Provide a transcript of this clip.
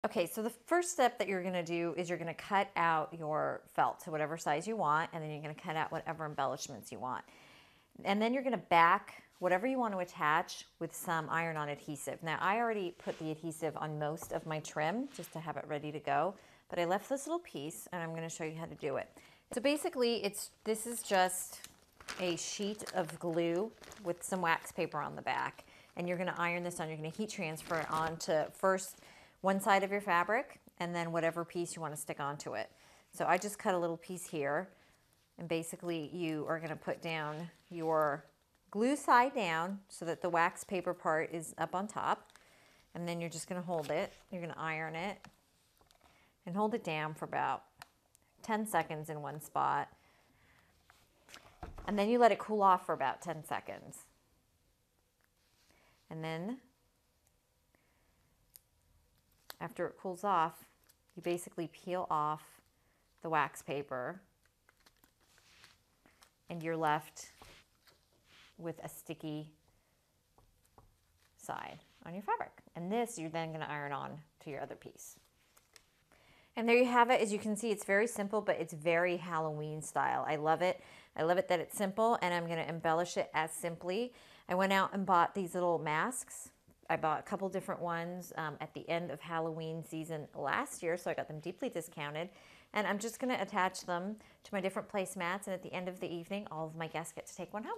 Okay, so the first step that you're gonna do is you're gonna cut out your felt to whatever size you want, and then you're gonna cut out whatever embellishments you want. And then you're gonna back whatever you want to attach with some iron-on adhesive. Now, I already put the adhesive on most of my trim just to have it ready to go, but I left this little piece, and I'm gonna show you how to do it. So basically, this is just a sheet of glue with some wax paper on the back, and you're gonna iron this on. You're gonna heat transfer it onto first one side of your fabric, and then whatever piece you want to stick onto it. So I just cut a little piece here, and basically you are going to put down your glue side down so that the wax paper part is up on top, and then you're just going to hold it. You're going to iron it and hold it down for about 10 seconds in one spot, and then you let it cool off for about 10 seconds. And then after it cools off, you basically peel off the wax paper, and you're left with a sticky side on your fabric. And this you're then going to iron on to your other piece. And there you have it. As you can see, it's very simple, but it's very Halloween style. I love it. I love it that it's simple, and I'm going to embellish it as simply. I went out and bought these little masks. I bought a couple different ones at the end of Halloween season last year, so I got them deeply discounted. And I'm just going to attach them to my different placemats, and at the end of the evening, all of my guests get to take one home.